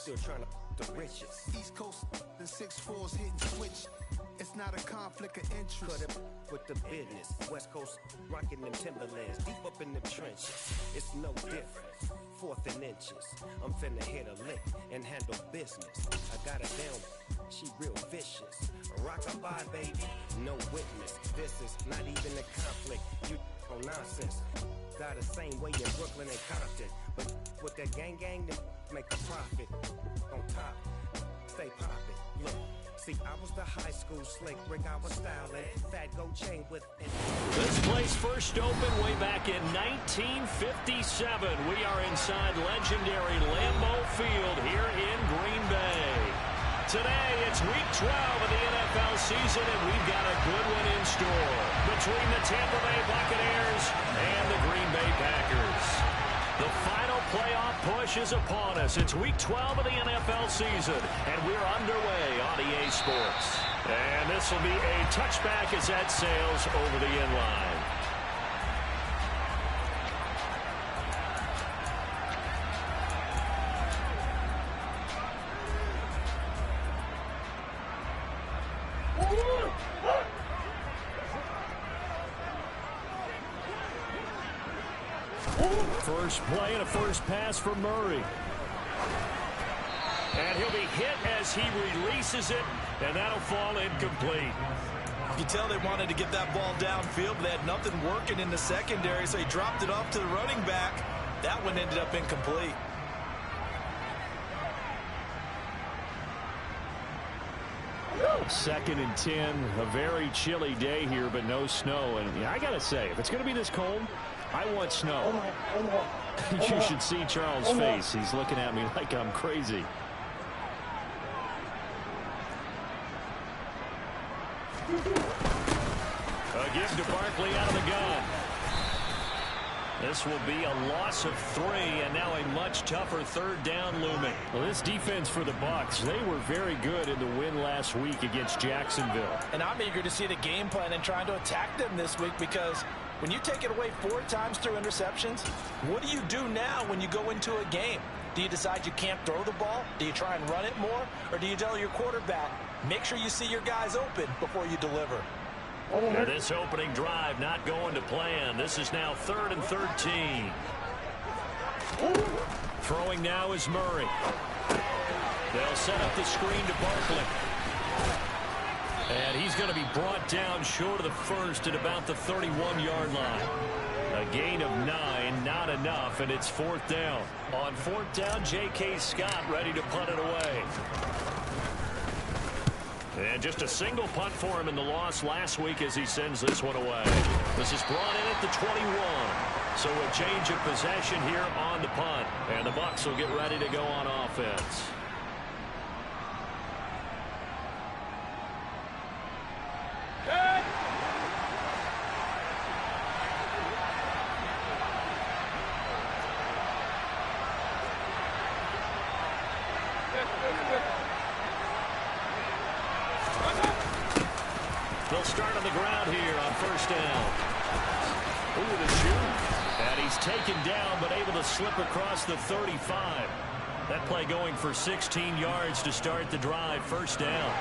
Still trying to the riches. East Coast and 6'4s hitting switch. It's not a conflict of interest. Cut it with the business. West Coast rocking them Timberlands. Deep up in the trenches. It's no difference. 4th and inches. I'm finna hit a lick and handle business. I got it down. She real vicious. Rock-a-bye, baby. No witness. This is not even a conflict. You on nonsense. Got the same way in Brooklyn and Compton. But with that gang, they make a profit. On top, stay poppin'. Look. See, I was the high school slick Rick, I was styling. Fat gold chain with it. This place first opened way back in 1957. We are inside legendary Lambeau Field here in Green Bay. Today, it's week 12 of the NFL season, and we've got a good one in store between the Tampa Bay Buccaneers and the Green Bay Packers. The final playoff push is upon us. It's week 12 of the NFL season, and we're underway on EA Sports. And this will be a touchback as that sails over the end line. First play and a first pass for Murray. And he'll be hit as he releases it, and that'll fall incomplete. You can tell they wanted to get that ball downfield, but they had nothing working in the secondary, so he dropped it off to the running back. That one ended up incomplete. Second and 10, a very chilly day here, but no snow. And I got to say, if it's going to be this cold, I want snow. You should see Charles' face. He's looking at me like I'm crazy. A give to Barkley out of the gun. This will be a loss of 3, and now a much tougher third down looming. Well, this defense for the Bucs, they were very good in the win last week against Jacksonville. And I'm eager to see the game plan and trying to attack them this week, because when you take it away 4 times through interceptions, what do you do now when you go into a game? Do you decide you can't throw the ball? Do you try and run it more? Or do you tell your quarterback, make sure you see your guys open before you deliver? Now this opening drive not going to plan. This is now 3rd and 13. Throwing now is Murray. They'll set up the screen to Barkley. And he's going to be brought down short of the first at about the 31-yard line. A gain of 9, not enough, and it's 4th down. On 4th down, J.K. Scott ready to punt it away. And just a single punt for him in the loss last week as he sends this one away. This is brought in at the 21. So a change of possession here on the punt. And the Bucs will get ready to go on offense. They'll start on the ground here on 1st down. Ooh, the shoot. And he's taken down, but able to slip across the 35. That play going for 16 yards to start the drive. 1st down.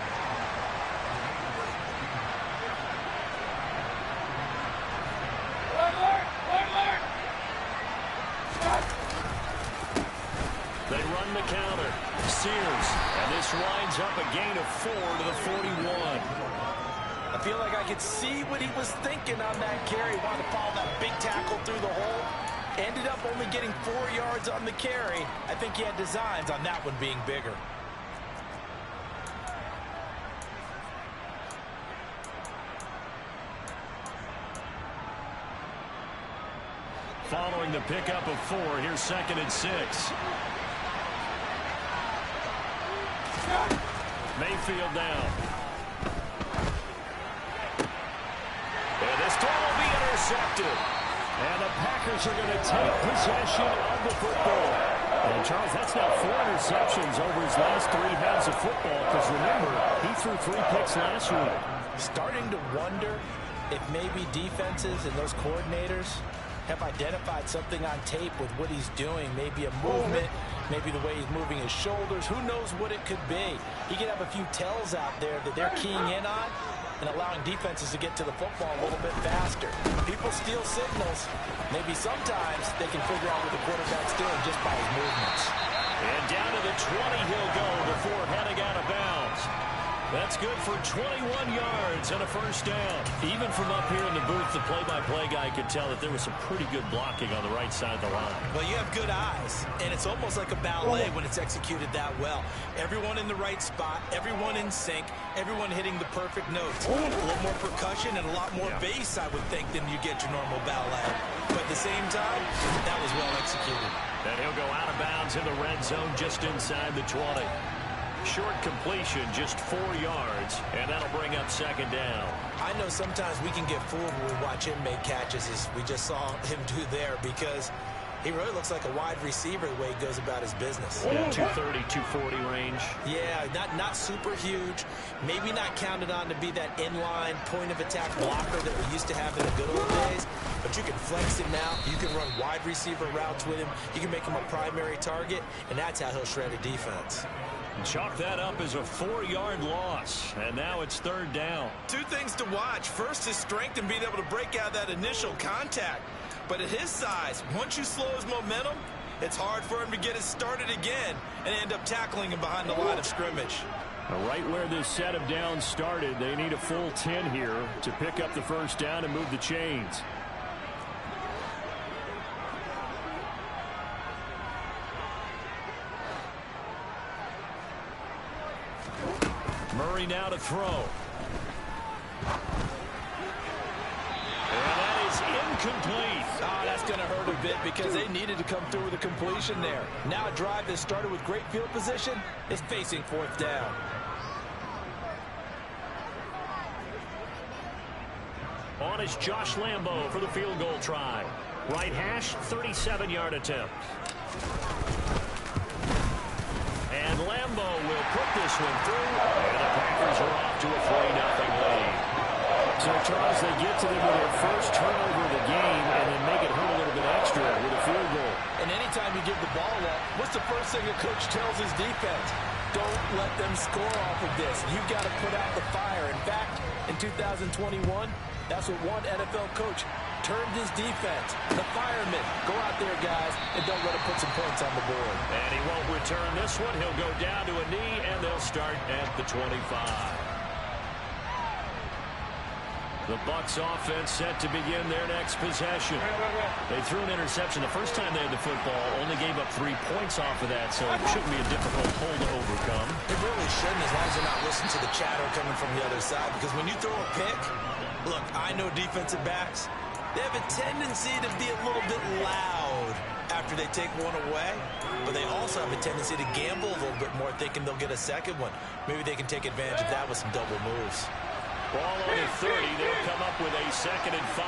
They run the counter. Sears. And this winds up a gain of 4 to the 41. I feel like I could see what he was thinking on that carry. Wanted to follow that big tackle through the hole. Ended up only getting 4 yards on the carry. I think he had designs on that one being bigger. Following the pickup of 4, here's 2nd and 6. Mayfield down. And this throw will be intercepted. And the Packers are going to take possession of the football. And Charles, that's now 4 interceptions over his last 3 halves of football. Because remember, he threw 3 picks last week. Starting to wonder if maybe defenses and those coordinators have identified something on tape with what he's doing. Maybe a movement, maybe the way he's moving his shoulders. Who knows what it could be? He could have a few tells out there that they're keying in on and allowing defenses to get to the football a little bit faster. People steal signals. Maybe sometimes they can figure out what the quarterback's doing just by his movements. And down to the 20 he'll go before heading out of bounds. That's good for 21 yards and a first down. Even from up here in the booth, the play-by-play guy could tell that there was some pretty good blocking on the right side of the line. Well, you have good eyes, and it's almost like a ballet when it's executed that well. Everyone in the right spot, everyone in sync, everyone hitting the perfect notes. A little more percussion and a lot more bass, I would think, than you get your normal ballet. But at the same time, that was well executed. And he'll go out of bounds in the red zone just inside the 20. Short completion, just 4 yards, and that'll bring up second down. I know sometimes we can get fooled when we watch him make catches, as we just saw him do there, because he really looks like a wide receiver the way he goes about his business. Yeah, 230, 240 range. Yeah, not super huge. Maybe not counted on to be that inline point-of-attack blocker that we used to have in the good old days. But you can flex him now. You can run wide receiver routes with him. You can make him a primary target, and that's how he'll shred a defense. Chalk that up as a 4-yard loss, and now it's third down. Two things to watch. First, his strength and being able to break out that initial contact. But at his size, once you slow his momentum, it's hard for him to get it started again and end up tackling him behind the line of scrimmage. Right where this set of downs started, they need a full 10 here to pick up the first down and move the chains. Murray now to throw. And that is incomplete. Oh, that's going to hurt a bit because they needed to come through with a completion there. Now a drive that started with great field position is facing fourth down. On is Josh Lambo for the field goal try. Right hash, 37-yard attempt. And Lambo will put this one through, and the Packers are off to a 3-0 lead. So, Charles, they get to them with their first turnover of the game and then make it hurt a little bit extra with a field goal. And anytime you give the ball up, what's the first thing a coach tells his defense? Don't let them score off of this. You've got to put out the fire. In fact, in 2021, that's what one NFL coach termed his defense. The firemen. Go out there, guys, and don't let him put some points on the board. And he won't return this one. He'll go down to a knee, and they'll start at the 25. The Bucs offense set to begin their next possession. They threw an interception the first time they had the football, only gave up 3 points off of that, so it shouldn't be a difficult hole to overcome. It really shouldn't, as long as they're not listening to the chatter coming from the other side, because when you throw a pick, look, I know defensive backs, they have a tendency to be a little bit loud after they take one away, but they also have a tendency to gamble a little bit more, thinking they'll get a second one. Maybe they can take advantage of that with some double moves. Ball on the 30. They'll come up with a 2nd and 5.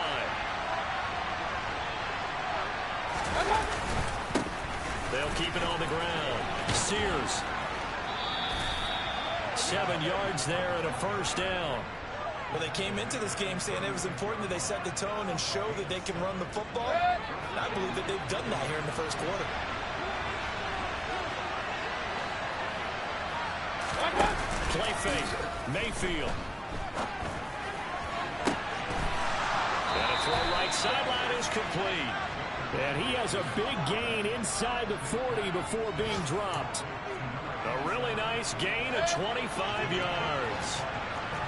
They'll keep it on the ground. Sears. 7 yards there and a first down. Well, they came into this game saying it was important that they set the tone and show that they can run the football. And I believe that they've done that here in the first quarter. Play fake. Mayfield. And a throw right sideline is complete. And he has a big gain inside the 40 before being dropped. A really nice gain of 25 yards.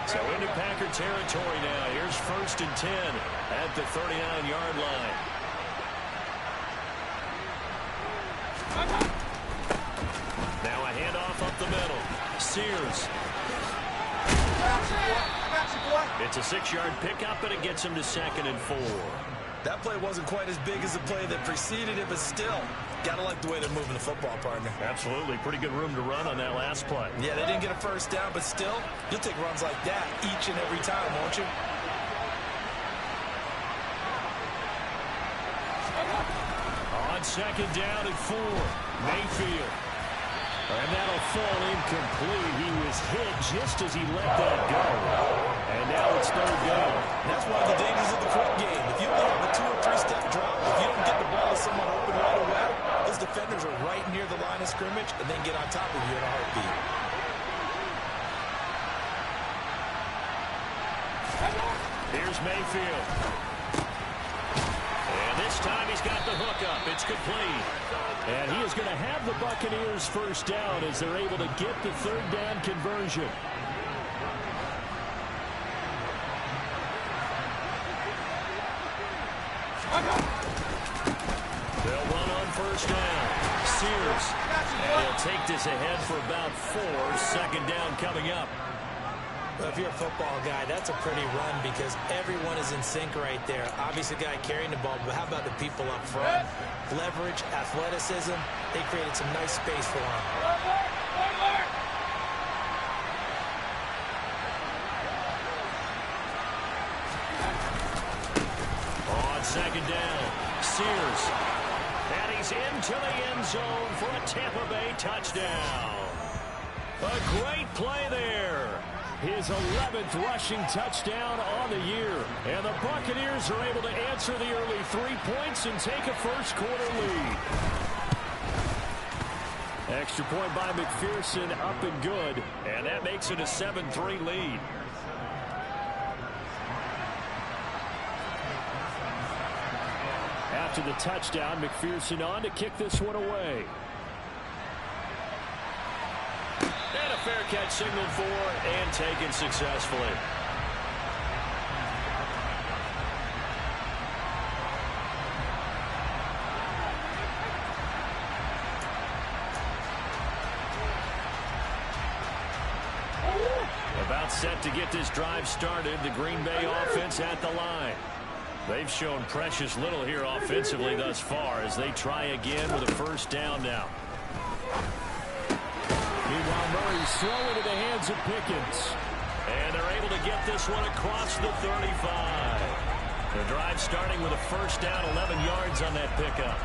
So into Packer territory now. Here's 1st and 10 at the 39-yard line. Now a handoff up the middle. Sears. It's a 6-yard pickup, and it gets him to 2nd and 4. That play wasn't quite as big as the play that preceded it, but still, gotta like the way they're moving the football, partner. Absolutely. Pretty good room to run on that last play. Yeah, they didn't get a first down, but still, you'll take runs like that each and every time, won't you? On 2nd down and 4, Mayfield. And that'll fall incomplete. He was hit just as he let that go. And now it's 3rd down. And that's one of the dangers of the quick game. If you only have a 2- or 3-step drop, if you don't get the ball to someone open right away, those defenders are right near the line of scrimmage and then get on top of you in a heartbeat. Here's Mayfield. And this time he's got the hook up. It's complete. And he is going to have the Buccaneers first down as they're able to get the third down conversion. They'll run on first down. Sears. And he'll take this ahead for about 4. Second down coming up. Well, if you're a football guy, that's a pretty run because everyone is in sync right there. Obviously, the guy carrying the ball, but how about the people up front? Leverage, athleticism, they created some nice space for him. On second down, Sears. And he's into the end zone for a Tampa Bay touchdown. A great play there. His 11th rushing touchdown on the year. And the Buccaneers are able to answer the early 3 points and take a first quarter lead. Extra point by McPherson, up and good. And that makes it a 7-3 lead. After the touchdown, McPherson on to kick this one away. And a fair catch signaled for and taken successfully. About set to get this drive started, the Green Bay offense at the line. They've shown precious little here offensively thus far as they try again with a first down now. Meanwhile, Murray's throw into the hands of Pickens. And they're able to get this one across the 35. The drive starting with a first down, 11 yards on that pickup.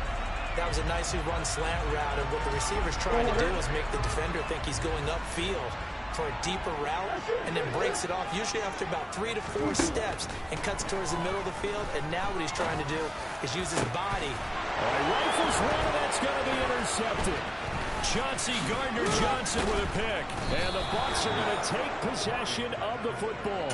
That was a nicely run slant route, and what the receiver's trying to do is make the defender think he's going upfield for a deeper route, and then breaks it off, usually after about 3 to 4 steps, and cuts towards the middle of the field. And now what he's trying to do is use his body. Rifles one, and that's going to be intercepted. Chauncey Gardner-Johnson with a pick. And the Bucs are going to take possession of the football.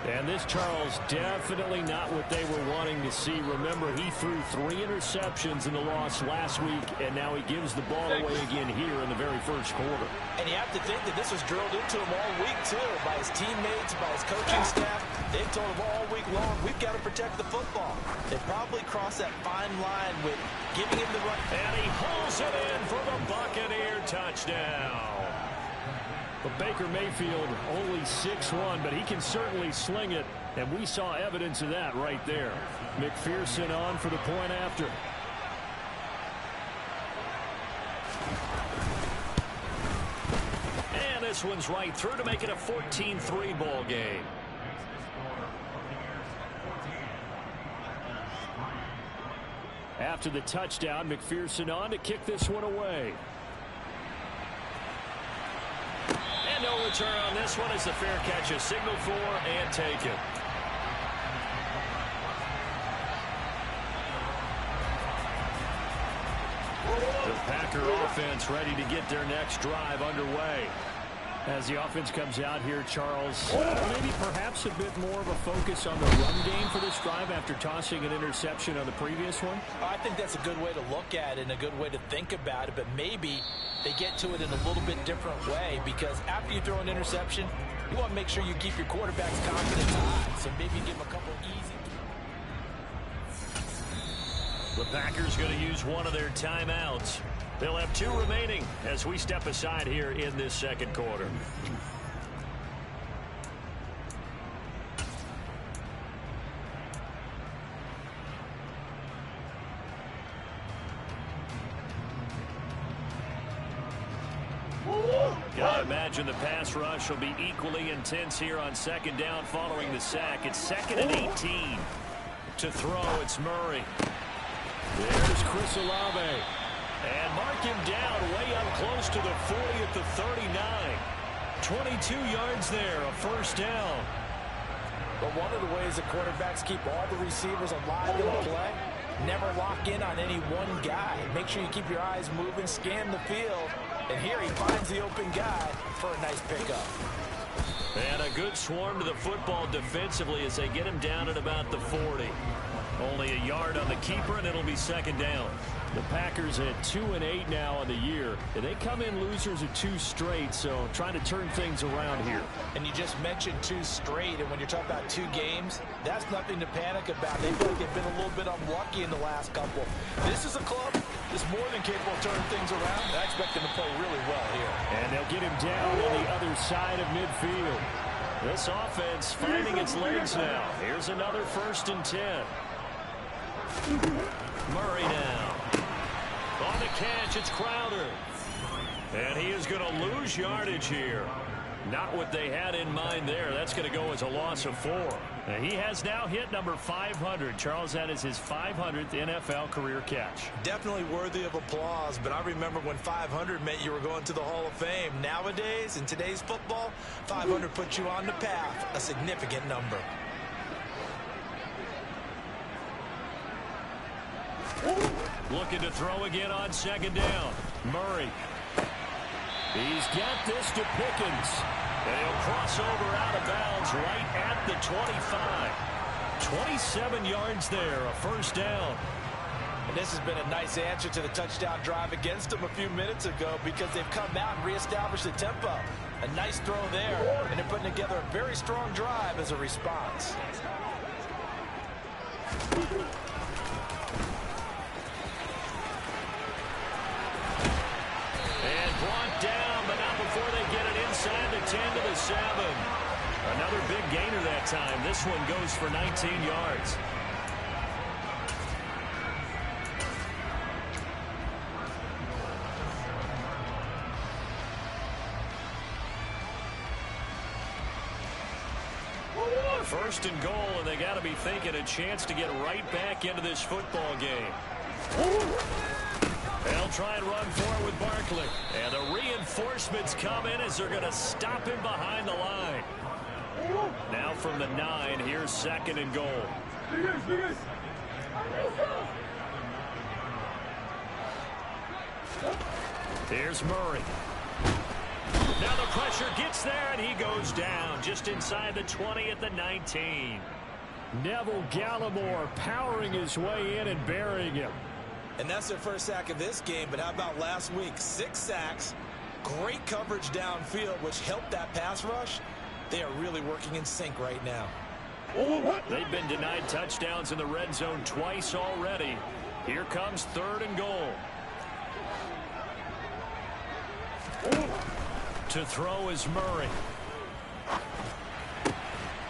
And this, Charles, definitely not what they were wanting to see. Remember, he threw 3 interceptions in the loss last week, and now he gives the ball away again here in the very first quarter. And you have to think that this was drilled into him all week, too, by his teammates, by his coaching staff. They've told him all week long, we've got to protect the football. They probably crossed that fine line with giving him the run. And he hauls it in for the Buccaneer touchdown. But Baker Mayfield only 6'1", but he can certainly sling it, and we saw evidence of that right there. McPherson on for the point after. And this one's right through to make it a 14-3 ball game. After the touchdown, McPherson on to kick this one away. And no return on this one as the fair catch is signaled for and taken. The Packer offense ready to get their next drive underway. As the offense comes out here, Charles, maybe perhaps a bit more of a focus on the run game for this drive after tossing an interception on the previous one? I think that's a good way to look at it and a good way to think about it, but maybe they get to it in a little bit different way, because after you throw an interception, you want to make sure you keep your quarterback's confidence high. So maybe give him a couple easy. The Packers going to use one of their timeouts. They'll have 2 remaining as we step aside here in this second quarter. Gotta imagine the pass rush will be equally intense here on second down following the sack. It's 2nd and 18. To throw, it's Murray. There's Chris Olave. And mark him down way up close to the 40 at the 39. 22 yards there, a first down. But one of the ways the quarterbacks keep all the receivers alive in the play Never lock in on any one guy. Make sure you keep your eyes moving, scan the field. And here he finds the open guy for a nice pickup. And a good swarm to the football defensively as they get him down at about the 40. Only a yard on the keeper, and it'll be second down. The Packers at 2-8 now on the year. And they come in losers of 2 straight, so trying to turn things around here. And you just mentioned 2 straight, and when you're talking about 2 games, that's nothing to panic about. They feel like they've been a little bit unlucky in the last couple. This is a club that's more than capable of turning things around. I expect them to play really well here. And they'll get him down on the other side of midfield. This offense finding its legs now. Here's another 1st and 10. Murray now. On the catch, it's Crowder. And he is going to lose yardage here. Not what they had in mind there. That's going to go as a loss of 4. And he has now hit number 500. Charles, that is his 500th NFL career catch. Definitely worthy of applause, but I remember when 500 meant you were going to the Hall of Fame. Nowadays, in today's football, 500 puts you on the path, a significant number. Looking to throw again on 2nd down. Murray. He's got this to Pickens. And he'll cross over out of bounds right at the 25. 27 yards there, a 1st down. And this has been a nice answer to the touchdown drive against them a few minutes ago because they've come out and reestablished the tempo. A nice throw there, and they're putting together a very strong drive as a response. Brought down, but not before they get it inside the 10 to the 7. Another big gainer that time. This one goes for 19 yards. First and goal, and they got to be thinking a chance to get right back into this football game. They'll try and run forward with Barkley. And the reinforcements come in as they're going to stop him behind the line. Now from the 9, here's 2nd and goal. Here's Murray. Now the pressure gets there, and he goes down just inside the 20 at the 19. Neville Gallimore powering his way in and burying him. And that's their first sack of this game, but how about last week? 6 sacks, great coverage downfield, which helped that pass rush. They are really working in sync right now. They've been denied touchdowns in the red zone twice already. Here comes 3rd and goal. To throw is Murray.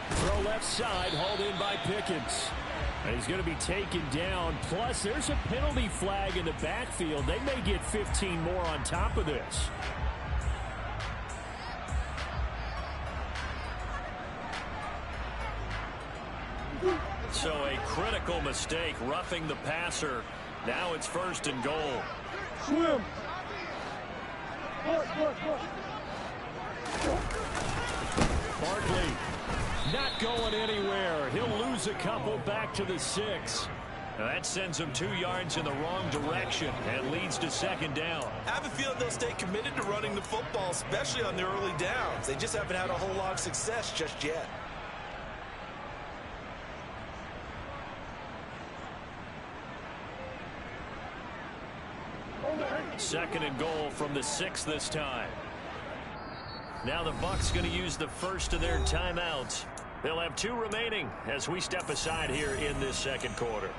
Throw left side, hauled in by Pickens. And he's going to be taken down. Plus, there's a penalty flag in the backfield. They may get 15 more on top of this. So a critical mistake, roughing the passer. Now it's 1st and goal. Swim. Barkley not going anywhere. He'll lose a couple back to the 6. Now that sends them 2 yards in the wrong direction and leads to 2nd down. I have a feeling they'll stay committed to running the football, especially on the early downs. They just haven't had a whole lot of success just yet. Second and goal from the 6 this time. Now the Bucs going to use the first of their timeouts. They'll have 2 remaining as we step aside here in this second quarter.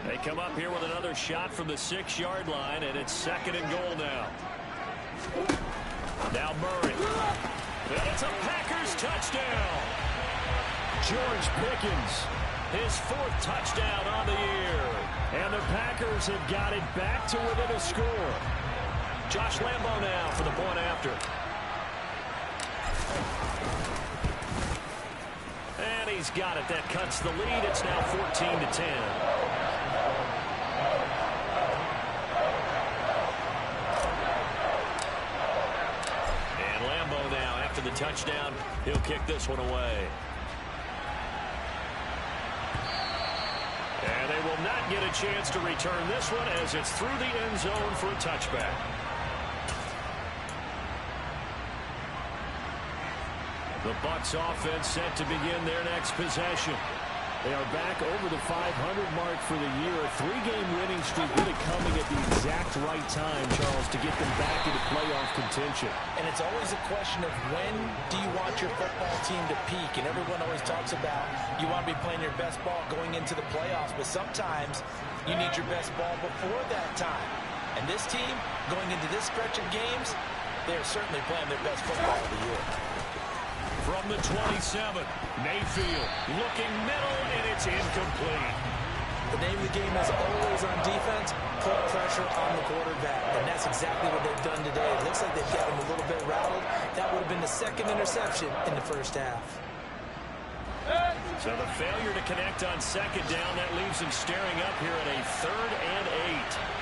They come up here with another shot from the 6-yard line, and it's 2nd and goal now. Now Murray. And it's a Packers touchdown. George Pickens, his 4th touchdown on the year. And the Packers have got it back to within a score. Josh Lambo now for the point after. And he's got it. That cuts the lead. It's now 14-10. And Lambo now after the the touchdown. He'll kick this one away. And they will not get a chance to return this one as it's through the end zone for a touchback. The Bucs offense set to begin their next possession. They are back over the 500 mark for the year. A 3-game winning streak really coming at the exact right time, Charles, to get them back into playoff contention. And it's always a question of when do you want your football team to peak? And everyone always talks about you want to be playing your best ball going into the playoffs, but sometimes you need your best ball before that time. And this team, going into this stretch of games, they are certainly playing their best football of the year. From the 27, Mayfield looking middle, and it's incomplete. The name of the game is always on defense, put pressure on the quarterback. And that's exactly what they've done today. It looks like they've got him a little bit rattled. That would have been the second interception in the first half. So the failure to connect on second down, that leaves him staring up here at a 3rd and 8.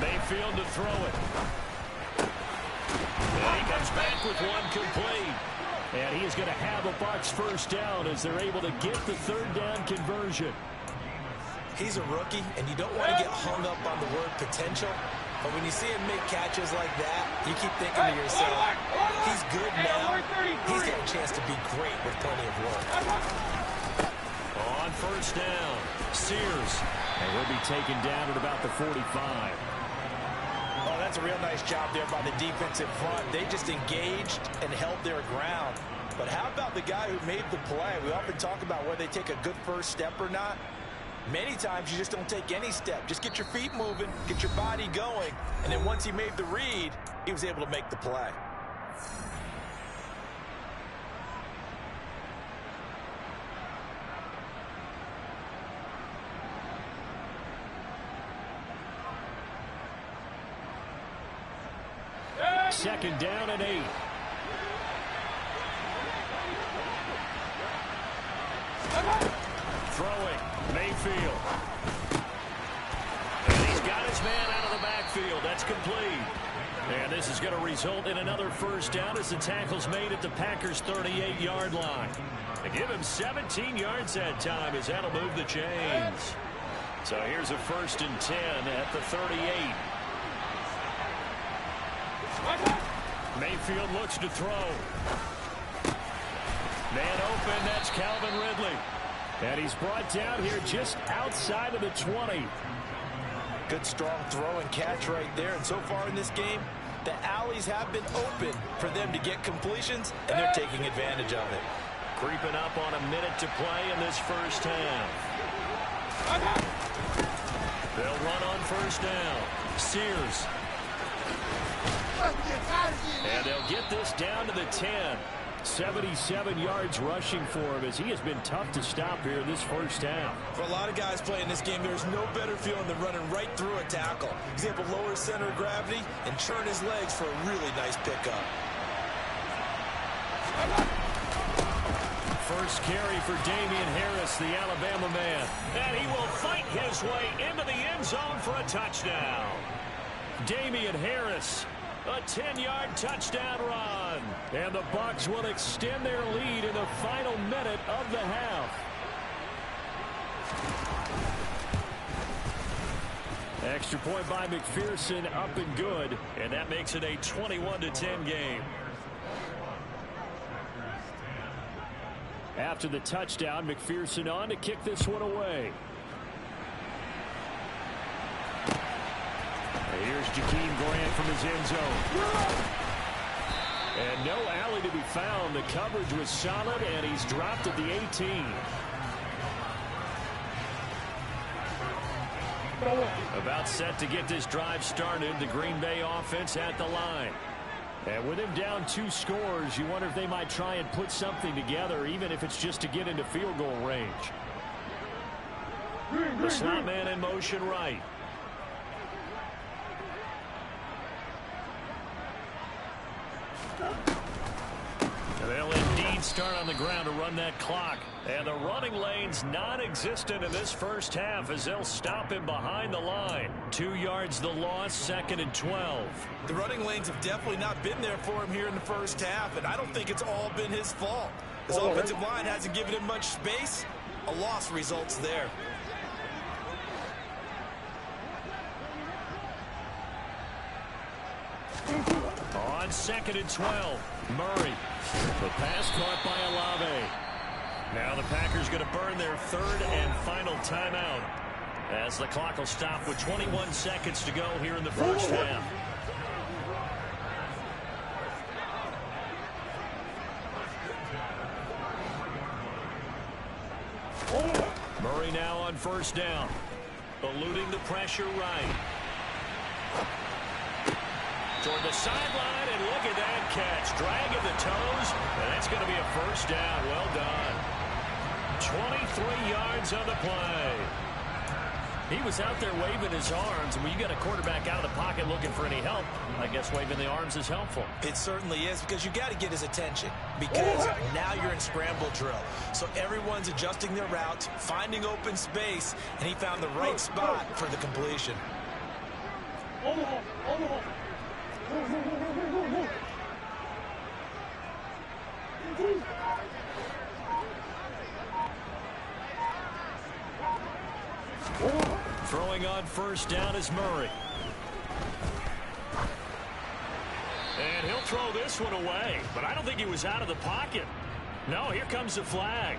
Mayfield to throw it. And he comes back with one complete. And he is going to have a Bucs first down as they're able to get the 3rd down conversion. He's a rookie, and you don't want to get hung up on the word potential. But when you see him make catches like that, you keep thinking to yourself, he's good now. He's got a chance to be great with plenty of work. On first down, Sears. And he'll be taken down at about the 45. Oh, that's a real nice job there by the defensive front. They just engaged and held their ground. But how about the guy who made the play? We often talk about whether they take a good first step or not. Many times you just don't take any step. Just get your feet moving, get your body going, and then once he made the read, he was able to make the play. Second down and 8. Throwing, Mayfield. And he's got his man out of the backfield. That's complete. And this is going to result in another first down as the tackle's made at the Packers' 38-yard line. They give him 17 yards that time as that'll move the chains. So here's a 1st and 10 at the 38. Mayfield looks to throw. Man open, that's Calvin Ridley. And he's brought down here just outside of the 20. Good strong throw and catch right there. And so far in this game, the alleys have been open for them to get completions, and they're taking advantage of it. Creeping up on a minute to play in this first half. They'll run on first down. Sears. And they'll get this down to the 10. 77 yards rushing for him as he has been tough to stop here in this first half. For a lot of guys playing this game, there's no better feeling than running right through a tackle. He's able to lower his center of gravity and churn his legs for a really nice pickup. First carry for Damian Harris, the Alabama man. And he will fight his way into the end zone for a touchdown. Damian Harris, a 10-yard touchdown run. And the Bucs will extend their lead in the final minute of the half. Extra point by McPherson, up and good. And that makes it a 21-10 game. After the touchdown, McPherson on to kick this one away. Here's Jakeem Grant from his end zone. And no alley to be found. The coverage was solid, and he's dropped at the 18. About set to get this drive started. The Green Bay offense at the line. And with him down 2 scores, you wonder if they might try and put something together, even if it's just to get into field goal range. The slot man in motion right. They'll indeed clean start on the ground to run that clock. And the running lane's non-existent in this first half as they'll stop him behind the line. 2 yards the loss, 2nd and 12. The running lanes have definitely not been there for him here in the first half, and I don't think it's all been his fault. His offensive line hasn't given him much space. A loss results there. On 2nd and 12, Murray. The pass caught by Olave. Now the Packers going to burn their 3rd and final timeout as the clock will stop with 21 seconds to go here in the first half. Murray now on 1st down. Eluding the pressure right. Toward the sideline, and look at that catch. Dragging the toes, and that's going to be a 1st down. Well done. 23 yards on the play. He was out there waving his arms, and when you got a quarterback out of the pocket looking for any help, I guess waving the arms is helpful. It certainly is, because you got to get his attention, because now you're in scramble drill. So everyone's adjusting their routes, finding open space, and he found the right spot for the completion. Throwing on 1st down is Murray. And he'll throw this one away, but I don't think he was out of the pocket. No, here comes the flag.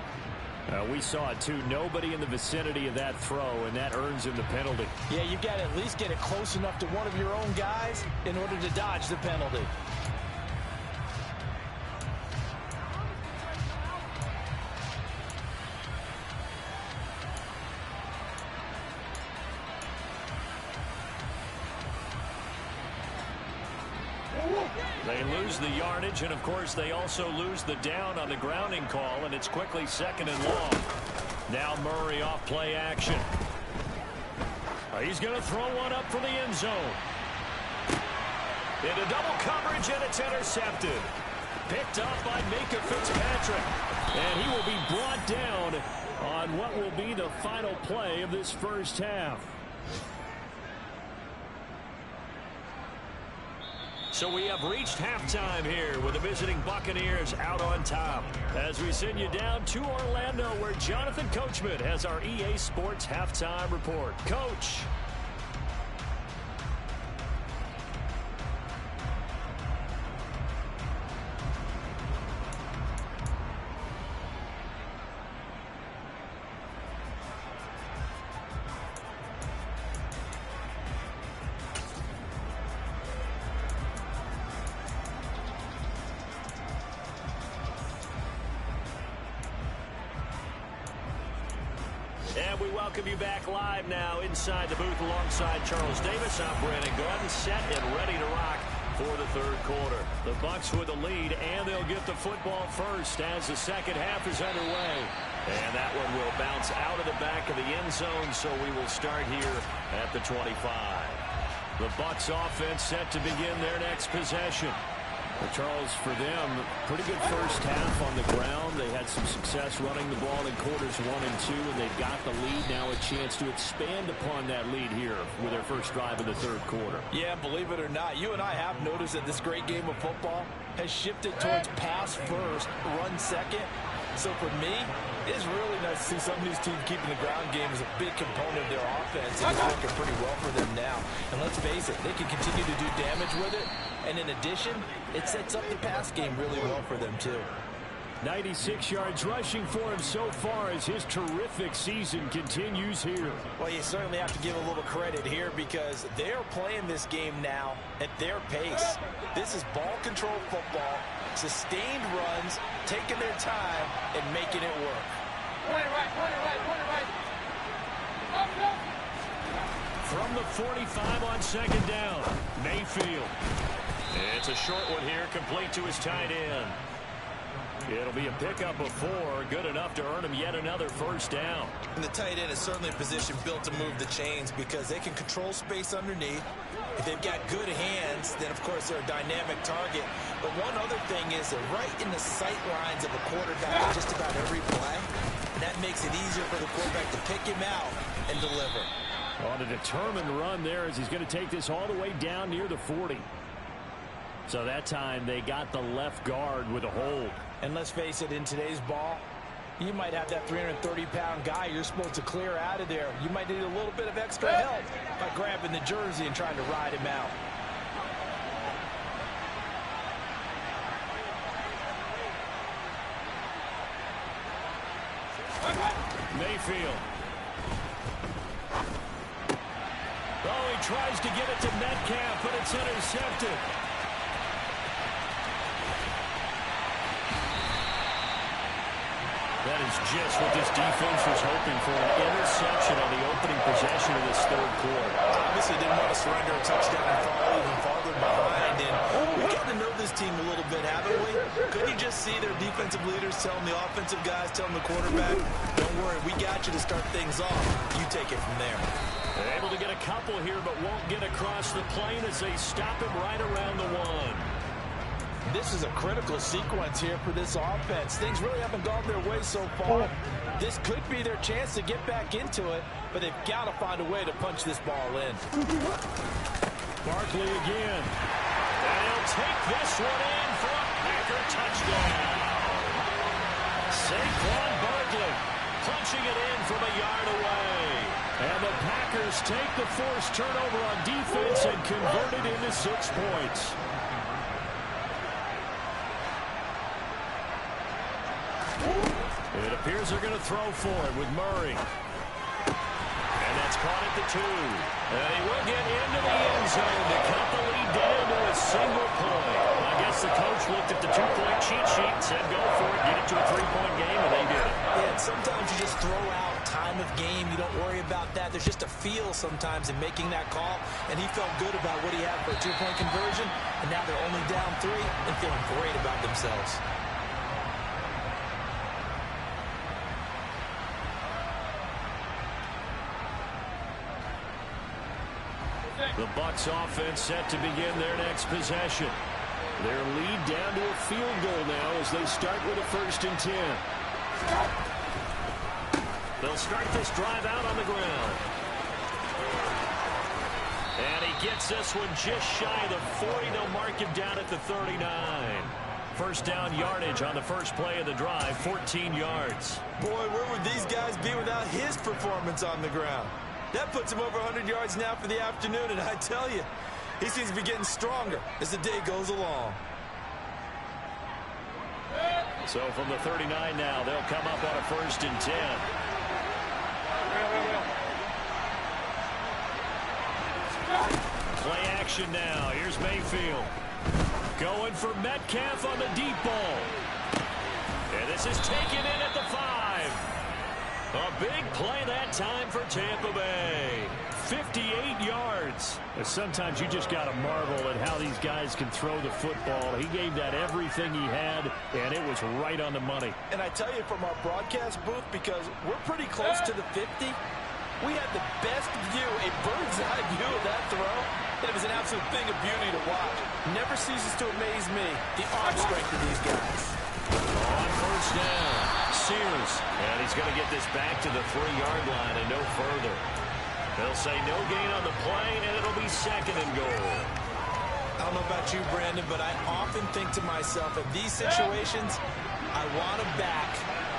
We saw it too. Nobody in the vicinity of that throw, and that earns him the penalty. Yeah, you've got to at least get it close enough to one of your own guys in order to dodge the penalty. They lose the yardage, and of course they also lose the down on the grounding call, and it's quickly 2nd and long. Now Murray off play action. He's going to throw one up for the end zone. Into double coverage, and it's intercepted. Picked up by Minkah Fitzpatrick. And he will be brought down on what will be the final play of this first half. So we have reached halftime here with the visiting Buccaneers out on top. As we send you down to Orlando, where Jonathan Coachman has our EA Sports halftime report. Coach. And we welcome you back live now inside the booth alongside Charles Davis. I'm Brandon Gordon, set and ready to rock for the 3rd quarter. The Bucs with the lead, and they'll get the football first as the second half is underway. And that one will bounce out of the back of the end zone, so we will start here at the 25. The Bucs offense set to begin their next possession. Well, Charles, for them, pretty good first half on the ground. They had some success running the ball in quarters 1 and 2, and they've got the lead. Now a chance to expand upon that lead here with their first drive of the 3rd quarter. Yeah, believe it or not, you and I have noticed that this great game of football has shifted towards pass first, run second. So for me, it's really nice to see some of these teams keeping the ground game as a big component of their offense. It's working pretty well for them now. And let's face it, they can continue to do damage with it. And in addition, it sets up the pass game really well for them, too. 96 yards rushing for him so far as his terrific season continues here. Well, you certainly have to give a little credit here because they're playing this game now at their pace. This is ball control football, sustained runs, taking their time, and making it work. From the 45 on 2nd down, Mayfield. It's a short one here, complete to his tight end. It'll be a pickup of 4, good enough to earn him yet another first down. And the tight end is certainly a position built to move the chains because they can control space underneath. If they've got good hands, then, of course, they're a dynamic target. But one other thing is they're right in the sight lines of a quarterback at just about every play. And that makes it easier for the quarterback to pick him out and deliver. On a determined run there as he's going to take this all the way down near the 40. So that time they got the left guard with a hold. And let's face it, in today's ball, you might have that 330-pound guy you're supposed to clear out of there. You might need a little bit of extra help by grabbing the jersey and trying to ride him out. Mayfield. Oh, he tries to get it to Metcalf, but it's intercepted. That is just what this defense was hoping for, an interception on the opening possession of this third quarter. Obviously didn't want to surrender a touchdown and fall even farther behind. And we got to know this team a little bit, haven't we? Couldn't you just see their defensive leaders telling the offensive guys, telling the quarterback, don't worry, we got you to start things off. You take it from there. They're able to get a couple here, but won't get across the plane as they stop him right around the 1. This is a critical sequence here for this offense. Things really haven't gone their way so far. This could be their chance to get back into it, but they've got to find a way to punch this ball in. Barkley again. And he'll take this one in for a Packer touchdown. Saquon Barkley punching it in from a yard away. And the Packers take the forced turnover on defense and convert it into 6 points. It appears they're going to throw for it with Murray. And that's caught at the 2. And he will get into the end zone to cut the lead down to a single point. I guess the coach looked at the 2-point cheat sheet and said, go for it, get it to a 3-point game, and they did it. Yeah, and sometimes you just throw out time of game. You don't worry about that. There's just a feel sometimes in making that call, and he felt good about what he had for a 2-point conversion, and now they're only down 3 and feeling great about themselves. The Bucs offense set to begin their next possession. Their lead down to a field goal now as they start with a 1st and 10. They'll start this drive out on the ground. And he gets this one just shy of the 40. They'll mark him down at the 39. First down yardage on the first play of the drive, 14 yards. Boy, where would these guys be without his performance on the ground? That puts him over 100 yards now for the afternoon, and I tell you, he seems to be getting stronger as the day goes along. So from the 39 now, they'll come up on a 1st and 10. Play action now. Here's Mayfield. Going for Metcalf on the deep ball. And this is taken in at the 5. A big play that time for Tampa Bay. 58 yards. Sometimes you just got to marvel at how these guys can throw the football. He gave that everything he had, and it was right on the money. And I tell you from our broadcast booth, because we're pretty close to the 50, we had the best view, a bird's-eye view of that throw. And it was an absolute thing of beauty to watch. Never ceases to amaze me, the arm strength of these guys. On 1st down, Sears. And he's going to get this back to the 3-yard line and no further. They'll say no gain on the play, and it'll be 2nd and goal. I don't know about you, Brandon, but I often think to myself, in these situations, I want a back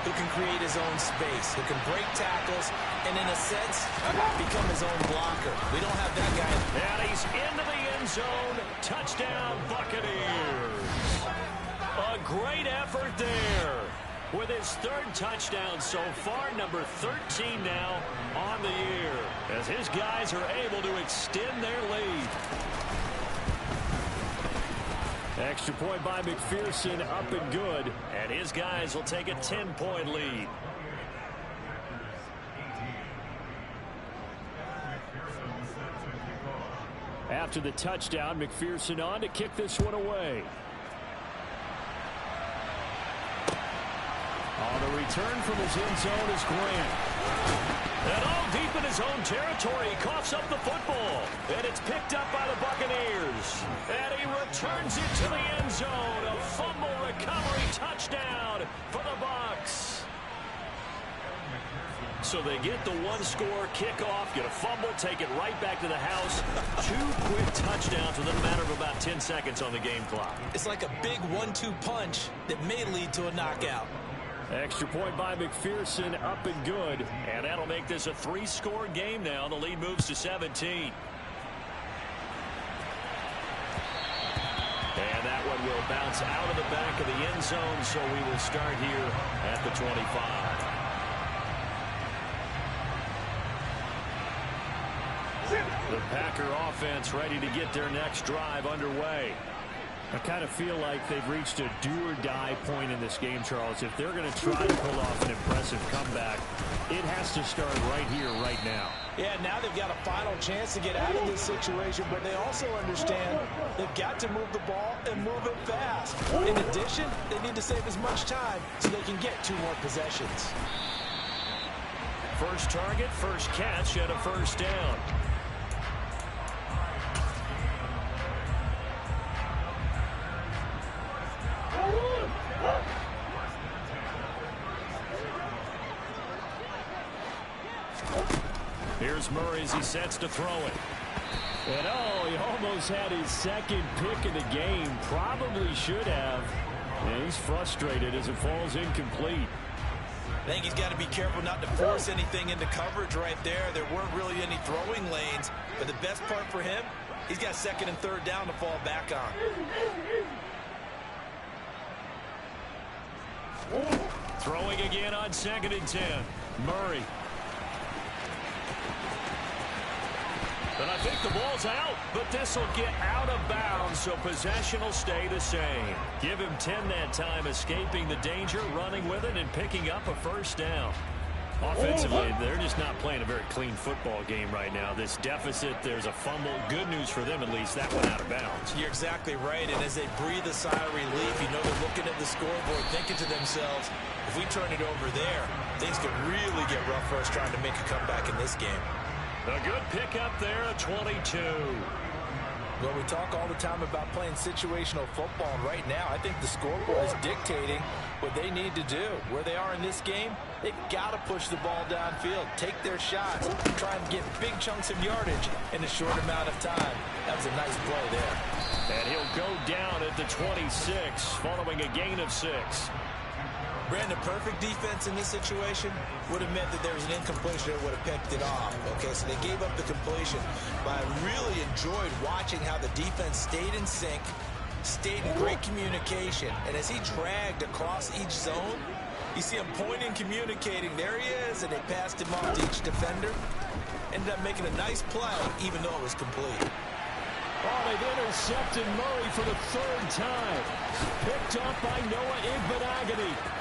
who can create his own space, who can break tackles, and in a sense, become his own blocker. We don't have that guy. And he's into the end zone. Touchdown, Buccaneers. A great effort there. With his 3rd touchdown so far, number 13 now on the year, as his guys are able to extend their lead. Extra point by McPherson, up and good, and his guys will take a 10-point lead. After the touchdown, McPherson on to kick this one away. On the return from his end zone is Grant. And all deep in his own territory, he coughs up the football. And it's picked up by the Buccaneers. And he returns it to the end zone. A fumble recovery touchdown for the Bucs. So they get the one-score kickoff, get a fumble, take it right back to the house. 2 quick touchdowns within a matter of about 10 seconds on the game clock. It's like a big 1-2 punch that may lead to a knockout. Extra point by McPherson, up and good. And that'll make this a 3-score game now. The lead moves to 17. And that one will bounce out of the back of the end zone, so we will start here at the 25. The Packer offense ready to get their next drive underway. I kind of feel like they've reached a do-or-die point in this game, Charles. If they're going to try to pull off an impressive comeback, it has to start right here, right now. Yeah, now they've got a final chance to get out of this situation, but they also understand they've got to move the ball and move it fast. In addition, they need to save as much time so they can get 2 more possessions. First target, first catch, and a first down. Here's Murray as he sets to throw it. And he almost had his second pick of the game. Probably should have. And he's frustrated as it falls incomplete. I think he's got to be careful not to force anything into coverage right there. There weren't really any throwing lanes. But the best part for him, he's got second and third down to fall back on. Throwing again on 2nd and 10. Murray. And I think the ball's out, but this will get out of bounds, so possession will stay the same. Give him 10 that time, escaping the danger, running with it, and picking up a first down. Offensively, they're just not playing a very clean football game right now. This deficit, there's a fumble. Good news for them, at least. That went out of bounds. You're exactly right, and as they breathe a sigh of relief, you know they're looking at the scoreboard, thinking to themselves, if we turn it over there, things could really get rough for us trying to make a comeback in this game. A good pickup there at 22. Well, we talk all the time about playing situational football, and right now I think the scoreboard is dictating what they need to do. Where they are in this game, they've got to push the ball downfield, take their shots, try and get big chunks of yardage in a short amount of time. That was a nice play there. And he'll go down at the 26, following a gain of 6. Brandon, perfect defense in this situation would have meant that there was an incompletion that would have picked it off. Okay, so they gave up the completion. But I really enjoyed watching how the defense stayed in sync, stayed in great communication. And as he dragged across each zone, you see him pointing, communicating. There he is, and they passed him off to each defender. Ended up making a nice play, even though it was complete. They've intercepted Murray for the 3rd time. Picked up by Noah Igbinoghene.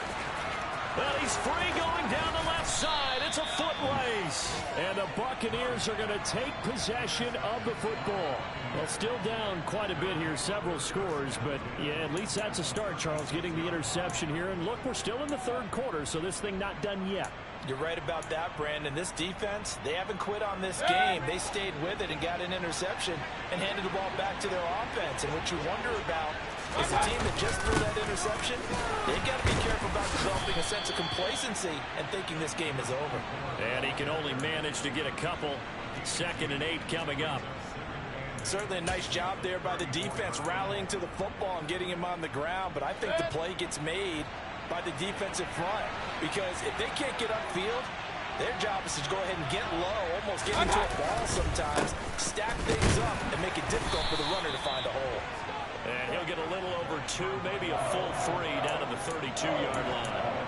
Well, he's free going down the left side. It's a foot race. And the Buccaneers are going to take possession of the football. Well, still down quite a bit here, several scores. But, yeah, at least that's a start, Charles, getting the interception here. And, look, we're still in the 3rd quarter, so this thing not done yet. You're right about that, Brandon. This defense, they haven't quit on this game. They stayed with it and got an interception and handed the ball back to their offense. And what you wonder about is a team that just threw that interception, they've got to be careful about developing a sense of complacency and thinking this game is over. And he can only manage to get a couple. 2nd and 8 coming up. Certainly a nice job there by the defense rallying to the football and getting him on the ground. But I think the play gets made by the defensive front, because if they can't get upfield, their job is to go ahead and get low, almost get into a ball sometimes, stack things up, and make it difficult for the runner to find a hole. And he'll get a little over 2, maybe a full 3 down to the 32-yard line.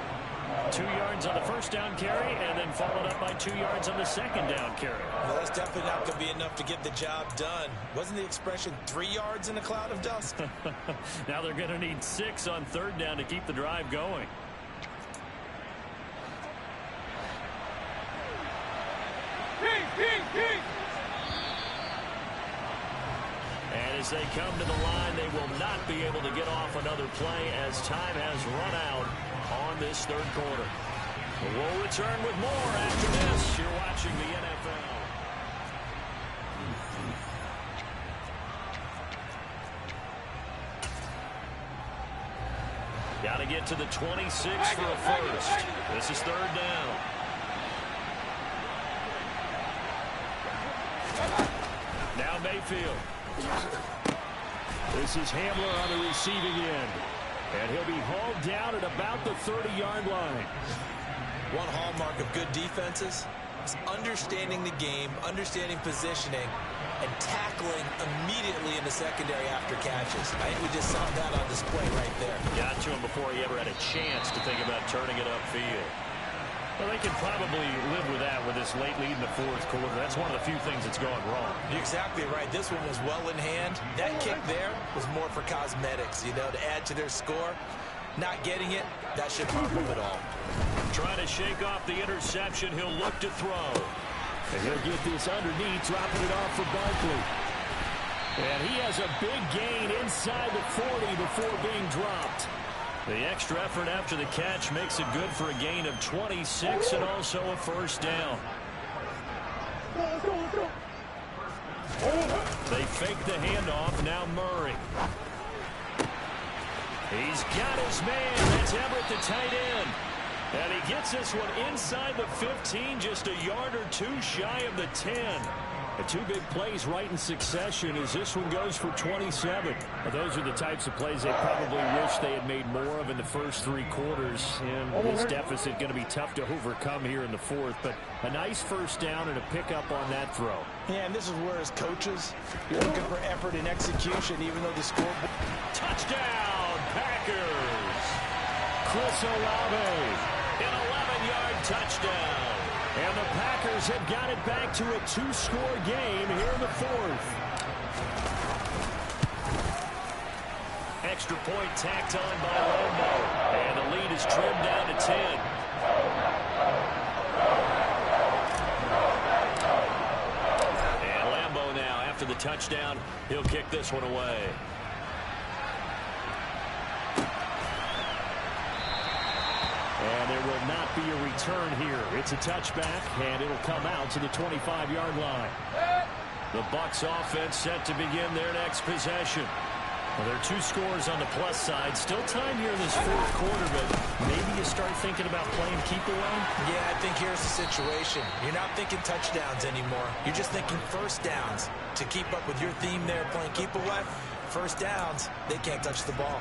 2 yards on the first down carry, and then followed up by 2 yards on the second down carry. Well, that's definitely not going to be enough to get the job done. Wasn't the expression 3 yards in a cloud of dust? Now they're going to need 6 on 3rd down to keep the drive going. And As they come to the line, they will not be able to get off another play as time has run out on this third quarter. We'll return with more after this. You're watching the NFL. Got to get to the 26 for a first. This is third down. Now Mayfield. This is Hamler on the receiving end. And he'll be hauled down at about the 30-yard line. One hallmark of good defenses is understanding the game, understanding positioning, and tackling immediately in the secondary after catches. I think we just saw that on display right there. Got to him before he ever had a chance to think about turning it upfield. Well, they can probably live with that with this late lead in the fourth quarter. That's one of the few things that's gone wrong. You're exactly right. This one was well in hand. That kick there was more for cosmetics, you know, to add to their score. Not getting it, that shouldn't harm them at all. Trying to shake off the interception. He'll look to throw. And he'll get this underneath, dropping it off for Barkley. And he has a big gain inside the 40 before being dropped. The extra effort after the catch makes it good for a gain of 26 and also a first down. They fake the handoff. Now Murray. He's got his man. That's Everett, the tight end. And he gets this one inside the 15, just a yard or two shy of the 10. The two big plays right in succession as this one goes for 27. Well, those are the types of plays they probably wish they had made more of in the first three quarters. And this deficit going to be tough to overcome here in the fourth. But a nice first down and a pickup on that throw. Yeah, and this is where as coaches, you're looking for effort and execution, even though the score... Touchdown, Packers! Chris Olave, an 11-yard touchdown. And the Packers have got it back to a two-score game here in the fourth. Extra point tacked on by Lambeau. And the lead is trimmed down to 10. And Lambeau now, after the touchdown, he'll kick this one away. And there will not be a return here. It's a touchback, and it'll come out to the 25-yard line. The Bucs offense set to begin their next possession. Well, there are two scores on the plus side. Still time here in this fourth quarter, but maybe you start thinking about playing keep away? Yeah, I think here's the situation. You're not thinking touchdowns anymore. You're just thinking first downs. To keep up with your theme there, playing keep away, first downs, they can't touch the ball.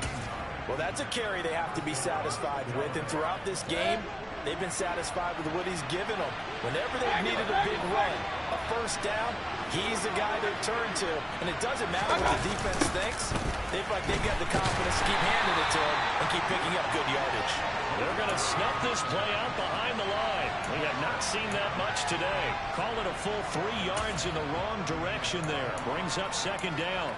Well, that's a carry they have to be satisfied with. And throughout this game, they've been satisfied with what he's given them. Whenever they've needed a big run, a first down, he's the guy they turn to. And it doesn't matter what the defense thinks. They feel like they've got the confidence to keep handing it to him and keep picking up good yardage. They're going to snuff this play out behind the line. We have not seen that much today. Call it a full 3 yards in the wrong direction there. Brings up second down.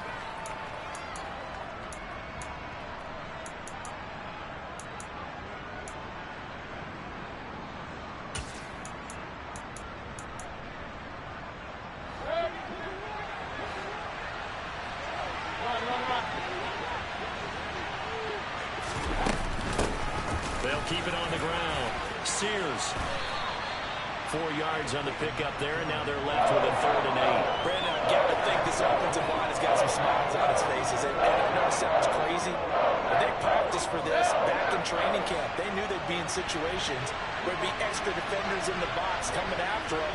They'll keep it on the ground. Sears. 4 yards on the pickup there, and now they're left with a 3rd and 8. Brandon, I've got to think this offensive line has got some smiles on its faces. And I know it sounds crazy, but they practiced for this back in training camp. They knew they'd be in situations where there'd be extra defenders in the box coming after them,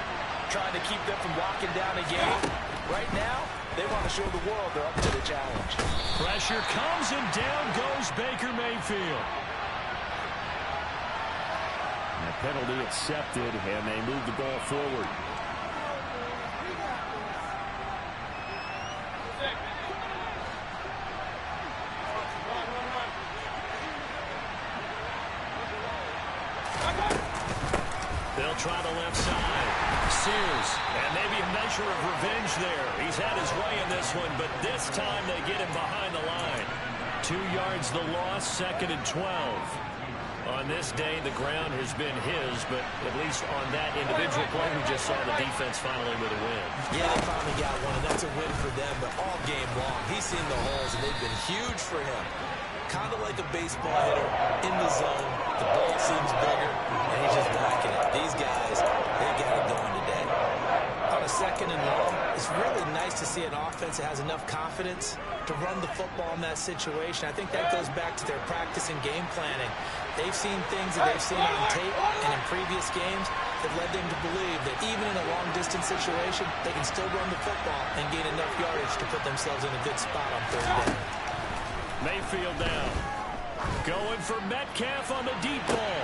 trying to keep them from locking down a game. Right now, they want to show the world they're up to the challenge. Pressure comes, and down goes Baker Mayfield. Penalty accepted, and they move the ball forward. They'll try the left side. Sears, and maybe a measure of revenge there. He's had his way in this one, but this time they get him behind the line. 2 yards the loss, 2nd and 12. On this day, the ground has been his, but at least on that individual play, we just saw the defense finally with a win. Yeah, they finally got one, and that's a win for them, but all game long, he's seen the holes, and they've been huge for him. Kind of like a baseball hitter in the zone. The ball seems bigger, and he's just backing it. These guys, they got it going today. On a 2nd and long, it's really nice to see an offense that has enough confidence to run the football in that situation. I think that goes back to their practice and game planning. They've seen things that they've seen on tape and in previous games that led them to believe that even in a long-distance situation, they can still run the football and gain enough yardage to put themselves in a good spot on 3rd down. Mayfield down. Going for Metcalf on the deep ball.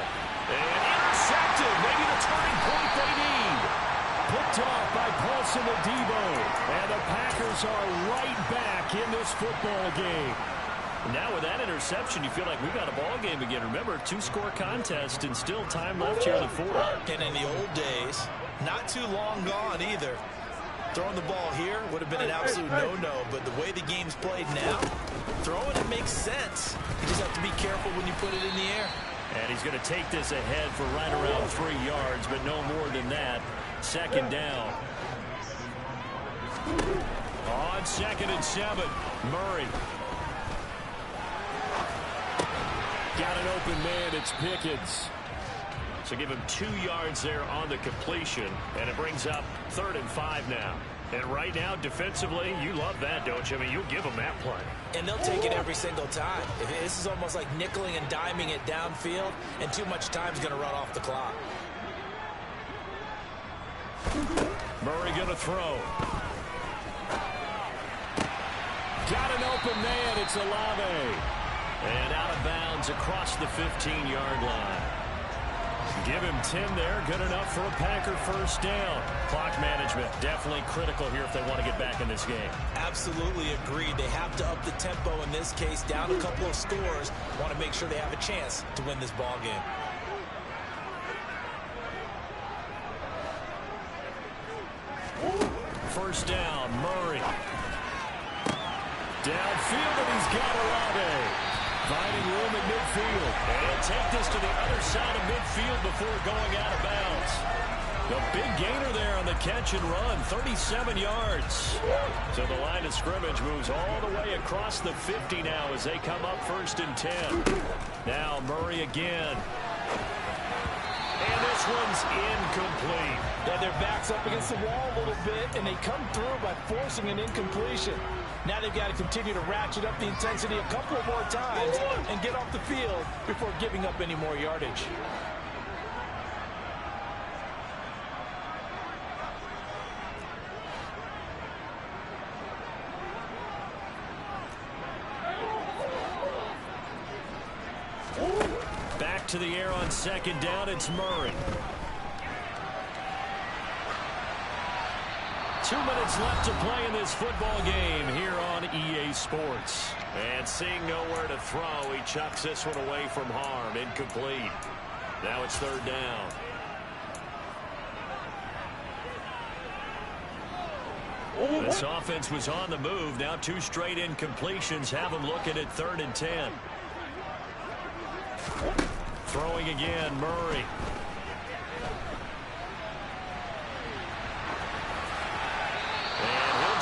And intercepted. Maybe the turning point they need. Picked off by Paulson Adebo. And the Packers are right back in this football game. Now with that interception, you feel like we've got a ball game again. Remember, 2-score contest and still time left here in the 4th. And in the old days, not too long gone either. Throwing the ball here would have been an absolute no-no, but the way the game's played now, throwing it makes sense. You just have to be careful when you put it in the air. And he's going to take this ahead for right around 3 yards, but no more than that. 2nd down. On 2nd and 7, Murray. Got an open man, it's Pickens. So give him 2 yards there on the completion, and it brings up 3rd and 5 now. And right now, defensively, you love that, don't you? I mean, you'll give them that play. And they'll take it every single time. This is almost like nickeling and diming it downfield, and too much time's going to run off the clock. Murray going to throw. Got an open man, it's Olave. And out of bounds across the 15-yard line. Give him 10 there. Good enough for a Packer 1st down. Clock management definitely critical here if they want to get back in this game. Absolutely agreed. They have to up the tempo in this case. Down a couple of scores. Want to make sure they have a chance to win this ball game. First down, Murray. Downfield, and he's got Olave. Finding room at midfield. And take this to the other side of midfield before going out of bounds. The big gainer there on the catch and run, 37 yards. So the line of scrimmage moves all the way across the 50 now as they come up 1st and 10. Now Murray again. And this one's incomplete. Yeah, their back's up against the wall a little bit, and they come through by forcing an incompletion. Now they've got to continue to ratchet up the intensity a couple of more times and get off the field before giving up any more yardage. Back to the air on 2nd down, it's Murray. 2 minutes left to play in this football game here on EA Sports. And seeing nowhere to throw, he chucks this one away from harm. Incomplete. Now it's 3rd down. This offense was on the move. Now 2 straight incompletions have them looking at 3rd and 10. Throwing again, Murray.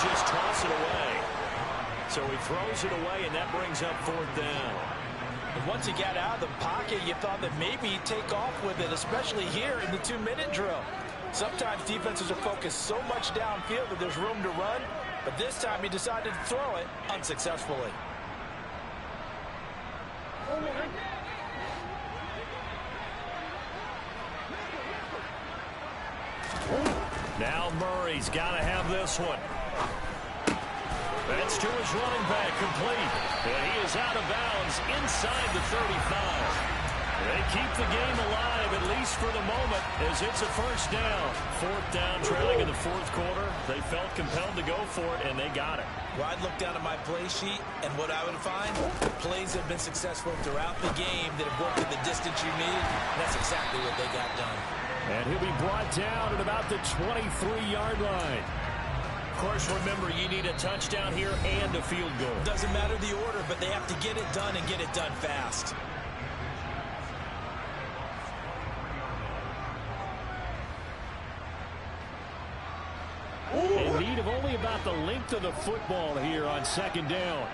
Just toss it away. So he throws it away, and that brings up 4th down. And once he got out of the pocket, you thought that maybe he'd take off with it, especially here in the 2-minute drill. Sometimes defenses are focused so much downfield that there's room to run, but this time he decided to throw it unsuccessfully. Now Murray's got to have this one. That's to his running back, complete. And he is out of bounds inside the 35. They keep the game alive, at least for the moment, as it's a 1st down. 4th down, trailing in the 4th quarter. They felt compelled to go for it, and they got it. Well, I'd look down at my play sheet, and what I would find, plays have been successful throughout the game that have worked at the distance you need. And that's exactly what they got done. And he'll be brought down at about the 23-yard line. Of course, remember, you need a touchdown here and a field goal. Doesn't matter the order, but they have to get it done and get it done fast. of only about the length of the football here on second down.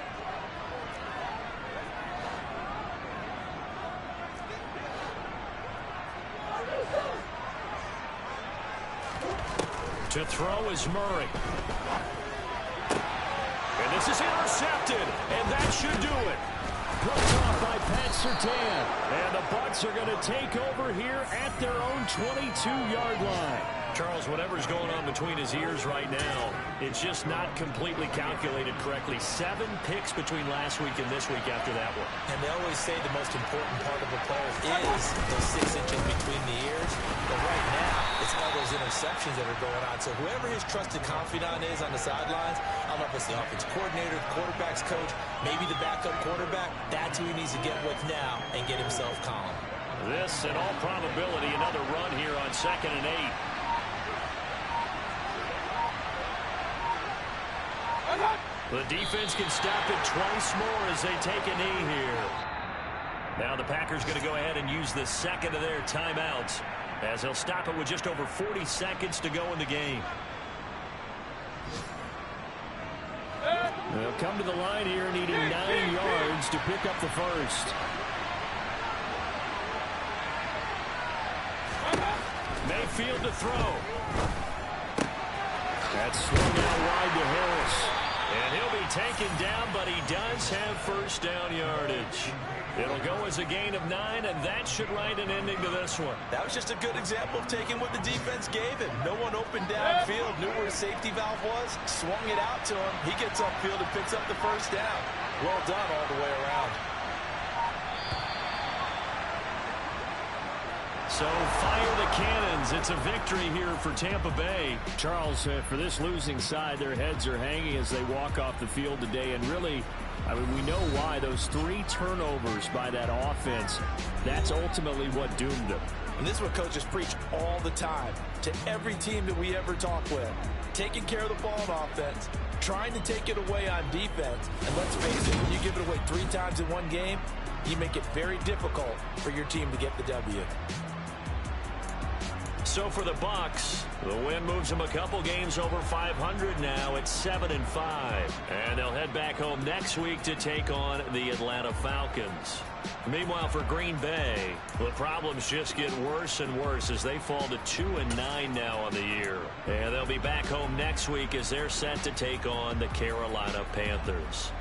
To throw is Murray. And this is intercepted, and that should do it. Picked off by Pat Surtain. And the Bucs are going to take over here at their own 22-yard line. Charles, whatever's going on between his ears right now, it's just not completely calculated correctly. 7 picks between last week and this week after that one. And they always say the most important part of a player is those 6 inches between the ears. But right now, it's all those interceptions that are going on. So whoever his trusted confidant is on the sidelines, I don't know if it's the offense coordinator, the quarterback's coach, maybe the backup quarterback, that's who he needs to get with now and get himself calm. This, in all probability, another run here on 2nd and 8. The defense can stop it twice more as they take a knee here. Now the Packers going to go ahead and use the second of their timeouts as they'll stop it with just over 40 seconds to go in the game. They'll come to the line here needing 9 yards to pick up the first. Mayfield to throw. That's swung out wide to Harris. And he'll be taken down, but he does have first down yardage. It'll go as a gain of 9, and that should write an ending to this one. That was just a good example of taking what the defense gave him. No one opened downfield, knew where his safety valve was, swung it out to him. He gets upfield and picks up the first down. Well done all the way around. So fire the cannons. It's a victory here for Tampa Bay. Charles, for this losing side, their heads are hanging as they walk off the field today. And really, I mean, we know why. Those 3 turnovers by that offense, that's ultimately what doomed them. And this is what coaches preach all the time to every team that we ever talk with. Taking care of the ball on offense, trying to take it away on defense. And let's face it, when you give it away 3 times in one game, you make it very difficult for your team to get the W. So for the Bucs, the win moves them a couple games over 500 now at 7-5. And they'll head back home next week to take on the Atlanta Falcons. Meanwhile, for Green Bay, the problems just get worse and worse as they fall to 2-9 now on the year. And they'll be back home next week as they're set to take on the Carolina Panthers.